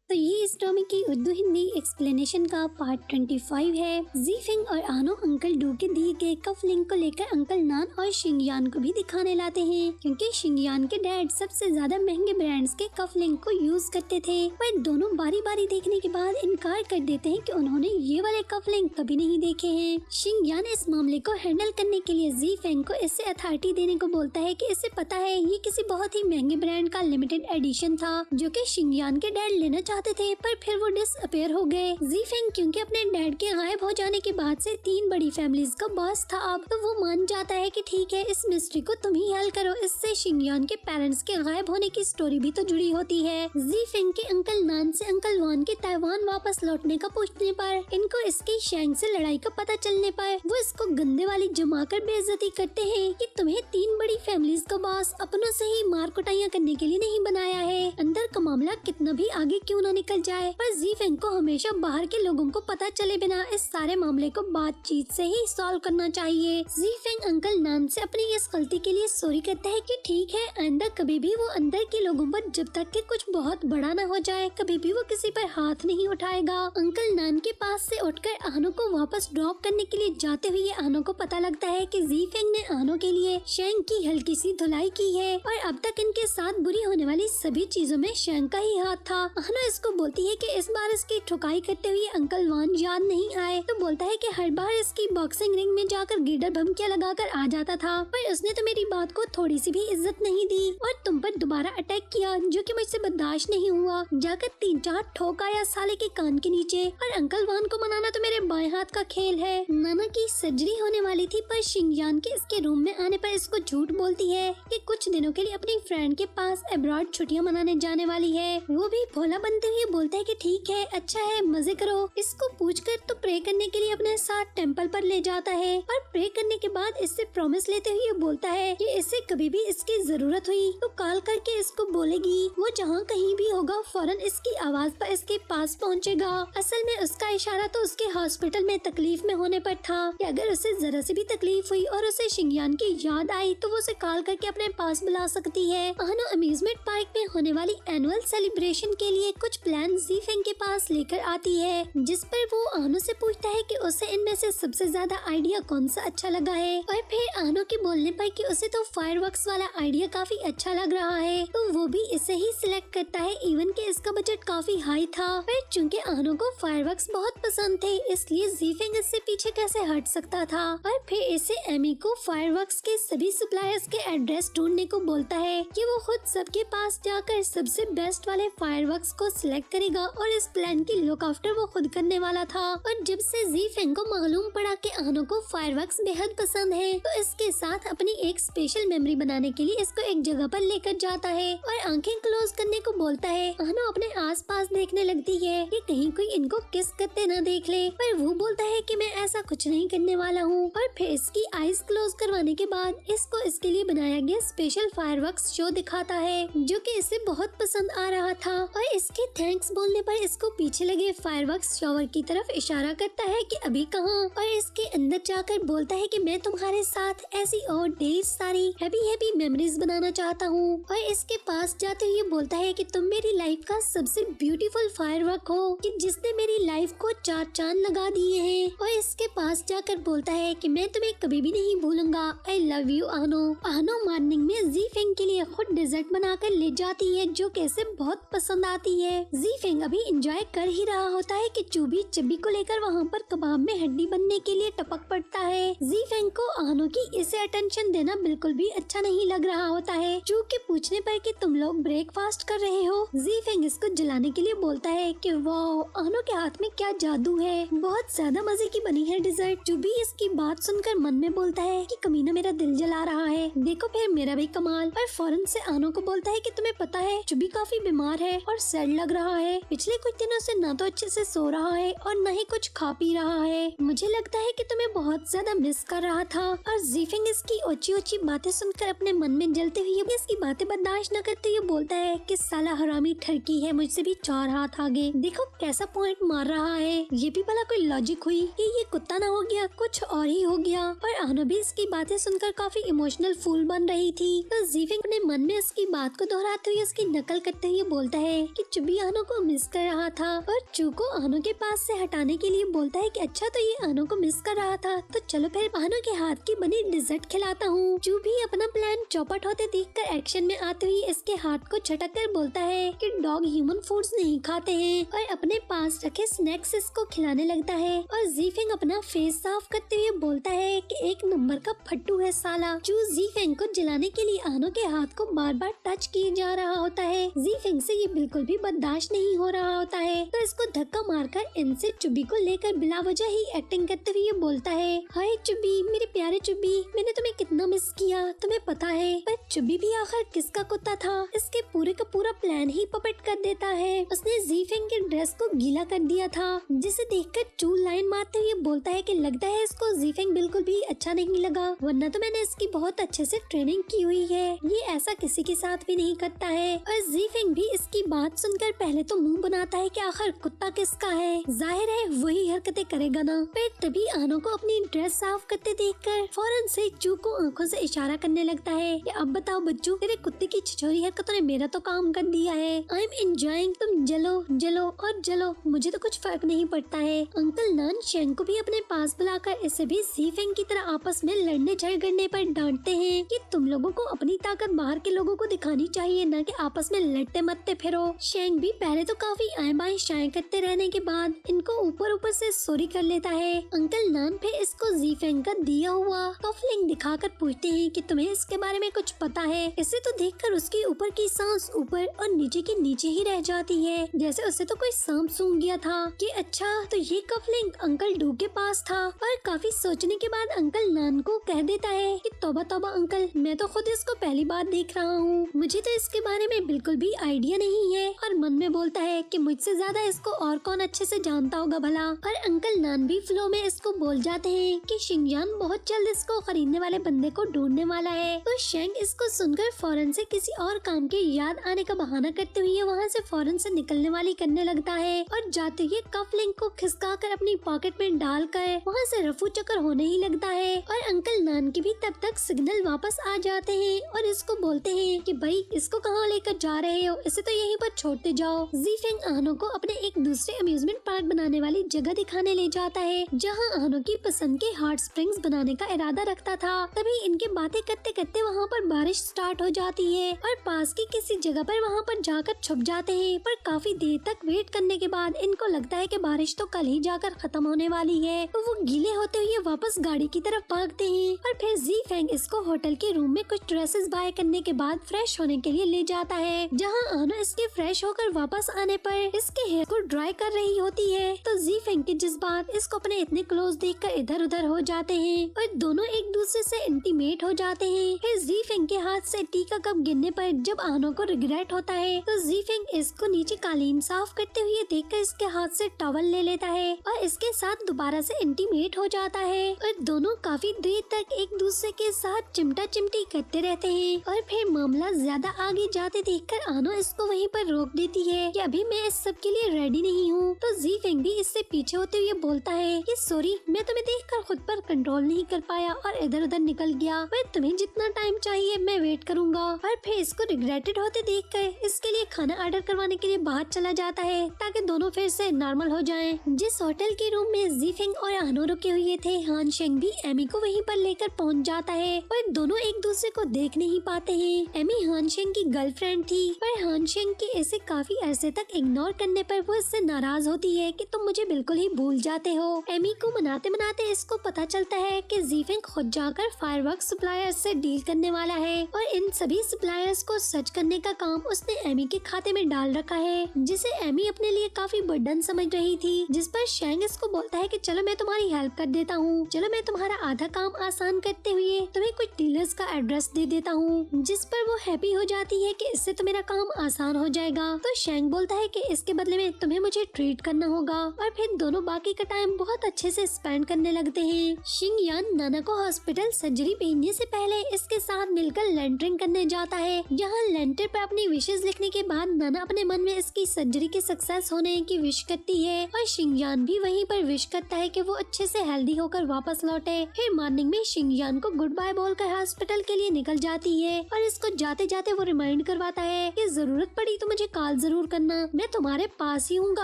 तो ये इस ड्रामे की उर्दू हिंदी एक्सप्लेनेशन का पार्ट 25 है। ज़ीफेंग और आनो अंकल डू के दिए गए कफ लिंक को लेकर अंकल नान और शिंगयान को भी दिखाने लाते हैं, क्योंकि शिंगयान के डैड सबसे ज्यादा महंगे ब्रांड्स के कफ लिंक को यूज करते थे। पर दोनों बारी बारी देखने के बाद इनकार कर देते हैं कि उन्होंने ये वाले कफ लिंक कभी नहीं देखे हैं। शिंगयान इस मामले को हैंडल करने के लिए ज़ीफेंग को इससे अथॉरिटी देने को बोलता है कि इसे पता है ये किसी बहुत ही महंगे ब्रांड का लिमिटेड एडिशन था, जो कि शिंगयान के डैड लेना चाहते थे, पर फिर वो डिसअपीयर हो गए। ज़ीफेंग क्योंकि अपने डैड के गायब हो जाने के बाद से 3 बड़ी फैमिलीज का बॉस था अब, तो वो मान जाता है कि ठीक है, इस मिस्ट्री को तुम ही हल करो। इससे शिंगयान के पेरेंट्स के गायब होने की स्टोरी भी तो जुड़ी होती है। ज़ीफेंग के अंकल नान से अंकल वान के ताइवान वापस लौटने का पूछने पर, इनको इसकी शैंग से लड़ाई का पता चलने पर वो इसको गंदे वाली जमाकर बेइज्जती करते हैं कि तुम्हें 3 बड़ी फैमिलीज का बॉस अपनों से ही मार कुटाइयाँ करने के लिए नहीं बनाया है। अंदर का मामला कितना भी आगे क्यों ना निकल जाए, पर ज़ीफेंग को हमेशा बाहर के लोगों को पता चले बिना इस सारे मामले को बातचीत से ही सॉल्व करना चाहिए। ज़ीफेंग अंकल नान से अपनी इस गलती के लिए सॉरी कहता है कि ठीक है, आइंदा कभी भी वो अंदर के लोगों पर जब तक कि कुछ बहुत बड़ा न हो जाए कभी भी वो किसी पर हाथ नहीं उठाएगा। अंकल नान के पास से उठकर आनो को वापस ड्रॉप करने के लिए जाते हुए आनो को पता लगता है कि ज़ीफेंग ने आनो के लिए शैंग की हल्की सी धुलाई की है और अब तक इनके साथ बुरी होने वाली सभी चीजों में शैंग का ही हाथ था। आनो इसको बोलती है कि इस बार इसकी ठुकाई करते हुए अंकल वान याद नहीं आए, तो बोलता है कि हर बार इसकी बॉक्सिंग रिंग में जाकर गिडर धमकियां लगाकर आ जाता था, पर उसने तो मेरी बात को थोड़ी सी भी इज्जत नहीं दी और तुम पर दोबारा अटैक किया, जो कि मुझसे बर्दाश्त नहीं हुआ। जाकर 3-4 ठोक आया साले के कान के नीचे। और अंकल वान को मनाना तो मेरे बाएं हाथ का खेल है। नाना की सर्जरी होने वाली थी, पर शिंगयान के इसके रूम में आने पर इसको झूठ बोलती है कि कुछ दिनों के लिए अपनी फ्रेंड के पास अब्रॉड छुट्टियां मनाने जाने वाली है। वो भी भोला बनते हुए बोलता है कि ठीक है, अच्छा है, मजे करो। इसको पूछकर तो प्रे करने के लिए अपने साथ टेंपल पर ले जाता है और प्रे करने के बाद इससे प्रॉमिस लेते हुए बोलता है कि इसे कभी भी इसकी जरूरत हुई तो कॉल करके इसको बोलेगी। वो जहाँ कहीं भी होगा फौरन इसकी आवाज पर इसके पास पहुँचेगा। असल में उसका इशारा तो उसके हॉस्पिटल में तकलीफ में होने पर था कि अगर उसे जरा सी भी तकलीफ हुई और उसे शिंगयान की याद आई तो वो उसे कॉल करके अपने पास बुला सकती है। आनो अम्यूजमेंट पार्क में होने वाली एनुअल सेलिब्रेशन के लिए कुछ प्लान ज़ीफेंग के पास लेकर आती है, जिस पर वो आनो से पूछता है कि उसे इनमें से सबसे ज्यादा आइडिया कौन सा अच्छा लगा है। और फिर आनो के बोलने पर कि उसे तो फायरवर्क्स वाला आइडिया काफी अच्छा लग रहा है, तो वो भी इसे ही सिलेक्ट करता है, इवन कि इसका बजट काफी हाई था। पर चूंकि आनो को फायरवर्क्स बहुत पसंद थे, इसलिए ज़ीफेंग इससे पीछे कैसे हट सकता था। और फिर इसे एमी को फायरवर्क्स के सभी सप्लायर्स के एड्रेस ढूंढने को बोलता है कि वो खुद सबके पास जाकर सबसे बेस्ट वाले फायरवर्क्स को सिलेक्ट करेगा और इस प्लान की लुक आफ्टर वो खुद करने वाला था। और जब से ज़ीफेंग को मालूम पड़ा कि आनो को फायरवर्क्स बेहद पसंद है, तो इसके साथ अपनी एक स्पेशल मेमोरी बनाने के लिए इसको एक जगह पर लेकर जाता है और आंखें क्लोज करने को बोलता है। आनो अपने आसपास देखने लगती है कि कहीं कोई इनको किस करते न देख ले, पर वो बोलता है कि मैं ऐसा कुछ नहीं करने वाला हूँ। और फिर इसकी आईज क्लोज करवाने के बाद इसको इसके लिए बनाया गया स्पेशल फायरवर्क्स शो दिखाता है, जो कि इसे बहुत पसंद आ रहा था। और इसके थैंक्स बोलने पर इसको पीछे लगे फायरवर्क्स शॉवर की तरफ इशारा करता है कि अभी कहाँ, और इसके अंदर जाकर बोलता है कि मैं तुम्हारे साथ ऐसी और ढेर सारी हैप्पी मेमोरीज बनाना चाहता हूँ। और इसके पास जाते हुए बोलता है कि तुम मेरी लाइफ का सबसे ब्यूटीफुल फायरवर्क हो कि जिसने मेरी लाइफ को 4 चांद लगा दिए हैं। और इसके पास जाकर बोलता है कि मैं तुम्हें कभी भी नहीं भूलूंगा, आई लव यू आनो। आनो मॉर्निंग में ज़ीफेंग के लिए खुद डेजर्ट बनाकर ले जाती है, जो कि इसे बहुत पसंद आती है। ज़ीफेंग अभी एंजॉय कर ही रहा होता है कि चूबी चब्बी को लेकर वहाँ पर कबाब में हड्डी बनने के लिए टपक पड़ता है। ज़ीफेंग को आनो की इसे अटेंशन देना बिल्कुल भी अच्छा नहीं लग रहा होता है। चू के पूछने पर कि तुम लोग ब्रेकफास्ट कर रहे हो, ज़ीफेंग इसको जलाने के लिए बोलता है कि वाह, आनो के हाथ में क्या जादू है, बहुत ज्यादा मजे की बनी है डिजर्ट। चूबी इसकी बात सुनकर मन में बोलता है कि कमीना मेरा दिल जला रहा है, देखो फिर मेरा भी कमाल। और फौरन से आनो को बोलता है कि तुम्हें पता है चूबी काफी बीमार है और सैड लग रहा है, पिछले कुछ दिनों से ना तो अच्छे से सो रहा है और न ही कुछ खा पी रहा है, मुझे लगता है कि तुम्हें बहुत ज्यादा मिस कर रहा था। और ज़ीफेंग इसकी ऊंची ऊंची बातें सुनकर अपने मन में जलते हुए इसकी बातें बर्दाश्त न करते हुए बोलता है कि साला हरामी ठरकी है, मुझसे भी 4 हाथ आगे, देखो कैसा पॉइंट मार रहा है, ये भी भला कोई लॉजिक हुई कि ये कुत्ता ना हो गया कुछ और ही हो गया। और आनो भी इसकी बातें सुनकर काफी इमोशनल फूल बन रही थी, तो ज़ीफेंग अपने मन में इसकी बात को दोहराते हुए उसकी नकल करते हुए बोलता है कि चुबी आनो को मिस कर रहा था और चू को आनो के पास से हटाने के लिए बोलता है कि अच्छा तो ये आनो को मिस कर रहा था तो चलो फिर आनो के हाथ की बनी डिजर्ट खिलाता हूँ। चू भी अपना प्लान चौपट होते देखकर एक्शन में आते हुए इसके हाथ को झटक कर बोलता है कि डॉग ह्यूमन फूड्स नहीं खाते हैं और अपने पास रखे स्नैक्स इसको खिलाने लगता है। और जीफेंग अपना फेस साफ करते हुए बोलता है कि एक नंबर का फट्टू है साला। चू जीफेंग को जलाने के लिए आनो के हाथ को बार बार टच किए जा रहा होता है। जीफेंग से ये बिल्कुल भी बर्दाश्त नहीं हो रहा होता है तो इसको धक्का मारकर इनसे चुब्बी को लेकर बिला वजह ही एक्टिंग करते हुए बोलता है, हाय चुब्बी, मेरे प्यारे चुब्बी, मैंने तुम्हें कितना मिस किया तुम्हें पता है। पर चुब्बी भी आखिर किसका कुत्ता था, इसके पूरे का पूरा प्लान ही पपेट कर देता है। उसने जीफेंग के ड्रेस को गीला कर दिया था जिसे देखकर चू लाइन मारते हुए बोलता है कि लगता है इसको जीफेंग बिल्कुल भी अच्छा नहीं लगा, वरना तो मैंने इसकी बहुत अच्छे से ट्रेनिंग की हुई है, ये ऐसा किसी के साथ भी नहीं करता है। और जीफेंग भी इसकी बात सुनकर पहले तो मुंह बनाता है कि आखिर कुत्ता किसका है, जाहिर है वही हरकतें करेगा ना। फिर तभी आनो को अपनी ड्रेस साफ करते देखकर फौरन से चू को आंखों से इशारा करने लगता है कि अब बताओ बच्चू, तेरे कुत्ते की छिछोरी हरकतों ने मेरा तो काम कर दिया है। आई एम एंजॉयिंग, तुम जलो जलो और जलो, मुझे तो कुछ फर्क नहीं पड़ता है। अंकल नान शेंग को भी अपने पास बुलाकर इसे भी जीफेंग की तरह आपस में लड़ने झगड़ने पर डांटते हैं कि तुम लोगों को अपनी ताकत बाहर के लोगों को दिखानी चाहिए, न कि आपस में लड़ते मरते फिरो। शेंग भी पहले तो काफी आए बाएं शाएं करते रहने के बाद इनको ऊपर ऊपर से सॉरी कर लेता है। अंकल नान फिर इसको जीफेंग का दिया हुआ कफलिंग दिखाकर पूछते हैं कि तुम्हें इसके बारे में कुछ पता है। इसे तो देखकर उसके ऊपर की सांस ऊपर और नीचे के नीचे ही रह जाती है, जैसे उसे तो कोई सांप सूंघ गया था कि अच्छा तो ये कफलिंग अंकल डू के पास था। और काफी सोचने के बाद अंकल नान को कह देता है कि तौबा तौबा अंकल, मैं तो खुद इसको पहली बार देख रहा हूँ, मुझे तो इसके बारे में बिल्कुल भी आइडिया नहीं है। और मन में बोलता है कि मुझसे ज्यादा इसको और कौन अच्छे से जानता होगा भला। और अंकल नान भी फ्लो में इसको बोल जाते हैं कि शिंगयान बहुत जल्द इसको खरीदने वाले बंदे को ढूंढने वाला है। तो शेंग इसको सुनकर फौरन से किसी और काम के याद आने का बहाना करते हुए वहाँ से फौरन से निकलने वाली करने लगता है और जाते हुए कफलिंग को खिसका कर अपनी पॉकेट में डालकर वहाँ से रफू चक्कर होने ही लगता है। और अंकल नान के भी तब तक सिग्नल वापस आ जाते हैं और इसको बोलते हैं कि भाई इसको कहाँ लेकर जा रहे हो, इसे तो यहीं पर छोड़ते जाओ। जीफेंग आनो को अपने एक दूसरे अम्यूजमेंट पार्क बनाने वाली जगह दिखाने ले जाता है जहाँ आनो की पसंद के हॉट स्प्रिंग्स बनाने का इरादा रखता था। तभी इनके बातें करते करते वहाँ पर बारिश स्टार्ट हो जाती है और पास की किसी जगह पर वहाँ पर जाकर छुप जाते हैं। पर काफी देर तक वेट करने के बाद इनको लगता है कि बारिश तो कल ही जाकर खत्म होने वाली है, तो वो गीले होते हुए वापस गाड़ी की तरफ भागते हैं। और फिर जीफेंग इसको होटल के रूम में कुछ ड्रेसेस बाय करने के बाद फ्रेश होने के लिए ले जाता है, जहाँ आनो इसके फ्रेश होकर वापस आने पर इसके हेयर को ड्राई कर रही होती है। तो जीफेंग के जज्बात इसको अपने इतने क्लोज देखकर इधर उधर हो जाते हैं और दोनों एक दूसरे से इंटीमेट हो जाते हैं। फिर जीफेंग के हाथ से टी का कप गिरने पर जब आनो को रिग्रेट होता है तो जीफेंग इसको नीचे कालीन साफ करते हुए देखकर इसके हाथ से टॉवल ले लेता है और इसके साथ दोबारा से इंटीमेट हो जाता है और दोनों काफी देर तक एक दूसरे के साथ चिमटा चिमटी करते रहते हैं। और फिर मामला ज्यादा आगे जाते देखकर आनो इसको वहीं पर रोक देती है कि अभी मैं इस सब के लिए रेडी नहीं हूँ। तो जीफेंग भी इससे पीछे होते हुए बोलता है कि सॉरी, मैं तुम्हें देखकर खुद पर कंट्रोल नहीं कर पाया और इधर उधर निकल गया, पर तुम्हें जितना टाइम चाहिए मैं वेट करूंगा। और फिर इसको रिग्रेटेड होते देखकर इसके लिए खाना ऑर्डर करवाने के लिए बाहर चला जाता है ताकि दोनों फिर से नॉर्मल हो जाएं। जिस होटल के रूम में जीफेंग और आनो रुके हुए थे, हान शेंग भी एमी को वहीं पर लेकर पहुंच जाता है और दोनों एक दूसरे को देख नहीं पाते हैं। एमी हान शेंग की गर्लफ्रेंड थी, पर हान शेंग के ऐसे काफी अरसे तक इग्नोर करने पर वो इससे नाराज होती है कि तुम मुझे बिल्कुल ही भूल जाते हो। एमी को मनाते मनाते इसको पता चलता है कि जीफेंग खुद जाकर फायरवर्क्स सप्लायर्स से डील करने वाला है और इन सभी सप्लायर्स को सच करने का काम उसने एमी के खाते में डाल रखा है, जिसे एमी अपने लिए काफी बर्डन समझ रही थी। जिस पर शेंग इसको बोलता है कि चलो मैं तुम्हारी हेल्प कर देता हूँ, चलो मैं तुम्हारा आधा काम आसान करते हुए तुम्हें कुछ डीलर्स का एड्रेस दे देता हूँ। जिस पर वो हैप्पी हो जाती है कि इससे तो मेरा काम आसान हो जाएगा। तो शेंग बोलता है कि इसके बदले में तुम्हें मुझे ट्रीट करना होगा और फिर दोनों बाकी का टाइम बहुत अच्छे से स्पेंड करने लगते हैं। शिंगयान नाना को हॉस्पिटल सर्जरी भेजने से पहले इसके साथ मिलकर लेंटरिंग करने जाता है, जहाँ लेंटर पर अपनी विशेष लिखने के बाद नाना अपने मन में इसकी सर्जरी के सक्सेस होने की विश करती है और शिंगयान भी वहीं पर विश करता है कि वो अच्छे से हेल्दी होकर वापस लौटे। फिर मॉर्निंग में शिंगयान को गुड बाय बोलकर हॉस्पिटल के लिए निकल जाती है और इसको जाते जाते वो रिमाइंड करवाता है कि जरूरत पड़ी तो मुझे कॉल जरूर करना, मैं तुम्हारे पास ही हूँगा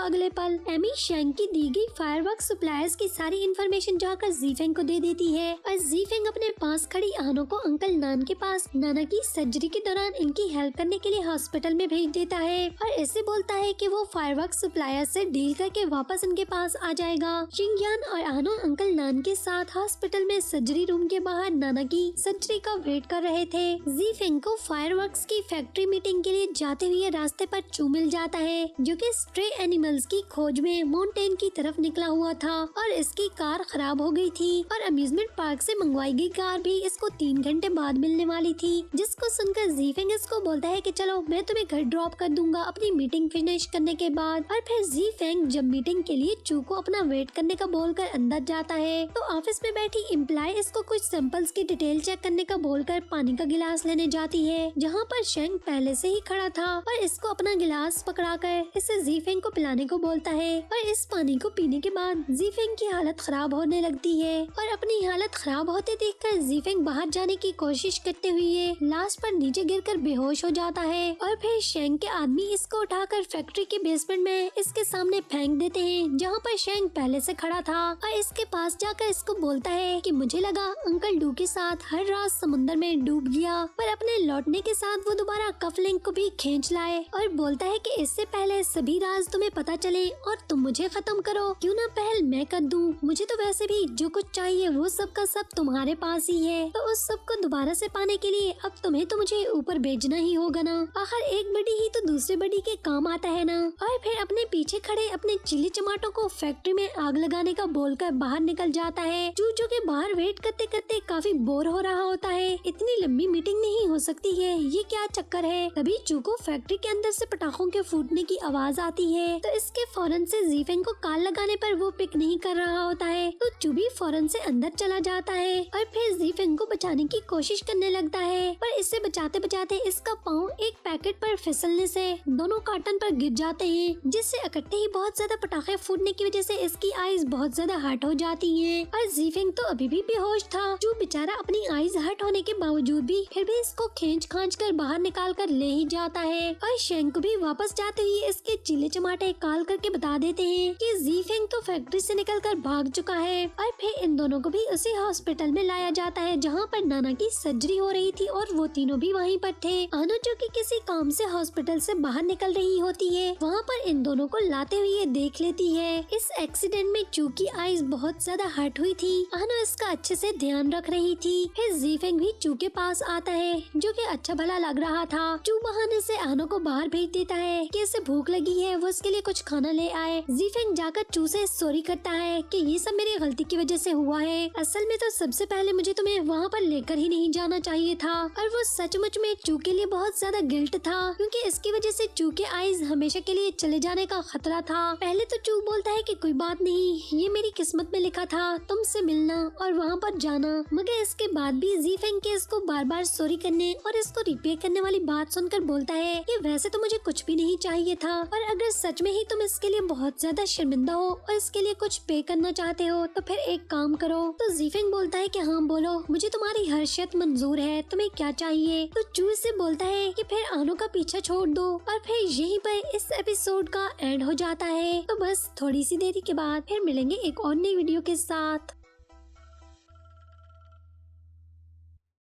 अगले पल। एमी शेंग की दी गई फायरवर्क्स सप्लायर्स की सारी इन्फॉर्मेशन जाकर जीफेंग को दे देती है और जीफेंग अपने पास खड़ी आनो को अंकल नान के पास नाना की सर्जरी के दौरान इनकी हेल्प करने के लिए हॉस्पिटल में भेज देता है और ऐसे बोलता है कि वो फायरवर्क्स सप्लायर से डील करके वापस इनके पास आ जाएगा। शिंगयान और आनो अंकल नान के साथ हॉस्पिटल में सर्जरी रूम के बाहर नाना की सर्जरी का वेट कर रहे थे। जीफेंग को फायरवर्क्स की फैक्ट्री मीटिंग के लिए जाते हुए रास्ते पर चू मिल जाता है, जो कि स्ट्रे एनिमल्स की खोज में माउंटेन की तरफ निकला हुआ था और इसकी कार खराब हो गई थी और अम्यूजमेंट पार्क से मंगवाई गई कार भी इसको 3 घंटे बाद मिलने वाली थी। जिसको सुनकर जीफेंग इसको बोलता है कि चलो मैं तुम्हें घर ड्रॉप कर दूंगा अपनी मीटिंग फिनिश करने के बाद। और फिर जीफेंग जब मीटिंग के लिए चू को अपना वेट करने का बोलकर अंदर जाता है तो ऑफिस में बैठी एम्प्लॉय इसको कुछ सैंपल्स की डिटेल चेक करने का बोलकर पानी का गिलास लेने जाती है, जहाँ पर शेंग पहले से ही खड़ा था और इसको अपना गिलास पकड़ाकर इसे जीफेंग को पिलाने को बोलता है। और इस पानी को पीने के बाद जीफेंग की हालत खराब होने लगती है और अपनी हालत खराब होते देखकर जीफेंग बाहर जाने की कोशिश करते हुए लास्ट पर नीचे गिरकर बेहोश हो जाता है और फिर शेंग के आदमी इसको उठाकर फैक्ट्री के बेसमेंट में इसके सामने फेंक देते हैं, जहाँ पर शेंग पहले से खड़ा था और इसके पास जाकर इसको बोलता है कि मुझे लगा अंकल डू के साथ हर रात समुद्र में डूब गया, पर अपने लौटने के साथ वो दोबारा कफलिंग को भी खींच लाए और बोलता है कि इससे पहले सभी राज तुम्हें पता चले और तुम मुझे खत्म करो, क्यों ना पहल मैं कर दूं, मुझे तो वैसे भी जो कुछ चाहिए वो सब का सब तुम्हारे पास ही है, तो उस सब को दोबारा से पाने के लिए अब तुम्हें तो मुझे ऊपर भेजना ही होगा ना, आखिर एक बड़ी ही तो दूसरे बड़ी के काम आता है ना। और फिर अपने पीछे खड़े अपने चिली टमाटो को फैक्ट्री में आग लगाने का बोलकर बाहर निकल जाता है। चूचो के बाहर वेट करते करते काफी बोर हो रहा होता है, इतनी लंबी मीटिंग नहीं हो सकती है, ये क्या चक्कर है। तभी चू को फैक्ट्री के अंदर से पटाखों के फूटने की आवाज आती है, तो इसके फौरन से जीफेंग को कॉल लगाने पर वो पिक नहीं कर रहा होता है, तो चू भी फौरन से अंदर चला जाता है और फिर जीफेंग को बचाने की कोशिश करने लगता है, पर इससे बचाते बचाते इसका पाँव एक पैकेट पर फिसलने से दोनों कार्टन पर गिर जाते हैं, जिससे इकट्ठे ही बहुत ज्यादा पटाखे फूटने की वजह से इसकी आईज बहुत ज्यादा हर्ट हो जाती हैं और जीफेंग तो अभी भी बेहोश था। जो बेचारा अपनी आईज हर्ट होने के बावजूद भी फिर भी इसको खींच खांच कर बाहर निकाल कर ले ही जाता है और शेंग को भी वापस जाते हुए इसके चिल्ले चमाटे कॉल करके बता देते हैं कि जीफेंग तो फैक्ट्री से निकलकर भाग चुका है। और फिर इन दोनों को भी उसी हॉस्पिटल में लाया जाता है जहाँ पर नाना की सर्जरी हो रही थी और वो तीनों भी वहीं पर थे। आनो जो कि किसी काम से हॉस्पिटल से बाहर निकल रही होती है, वहाँ पर इन दोनों को लाते हुए देख लेती है। इस एक्सीडेंट में चू की आईज बहुत ज्यादा हर्ट हुई थी, आनो इसका अच्छे से ध्यान रख रही थी। फिर जीफेंग भी चू के पास आता है, जो कि अच्छा भला लग रहा था। चू बहाने से आनो को बाहर भेज देता है कि इसे भूख लगी है, वो उसके लिए कुछ खाना ले आए। जीफेंग जाकर चू से सॉरी करता है कि ये सब मेरी गलती की वजह से हुआ है, असल में तो सबसे पहले मुझे तुम्हें वहाँ पर लेकर ही नहीं जाना चाहिए था। और वो सचमुच में चू के लिए बहुत ज्यादा गिल्ट था, क्योंकि इसकी वजह से चू के आईज हमेशा के लिए चले जाने का खतरा था। पहले तो चू बोलता है कि कोई बात नहीं, ये मेरी किस्मत में लिखा था तुमसे मिलना और वहाँ पर जाना, मगर इसके बाद भी जीफेंग के इसको बार बार सॉरी करने और इसको रिपेयर करने वाली बात सुनकर बोलता है कि वैसे तो मुझे कुछ भी नहीं चाहिए था, और अगर सच में ही तुम इसके लिए बहुत ज्यादा शर्मिंदा हो और इसके लिए कुछ पे करना चाहते हो तो फिर एक काम करो। तो जीफेंग बोलता है कि हाँ बोलो, मुझे तुम्हारी हर शर्त मंजूर है, तुम्हें क्या चाहिए। तो चू से बोलता है कि फिर आनो का पीछा छोड़ दो, और फिर यहीं पर इस एपिसोड का एंड हो जाता है। तो बस थोड़ी सी देरी के बाद फिर मिलेंगे एक और नई वीडियो के साथ।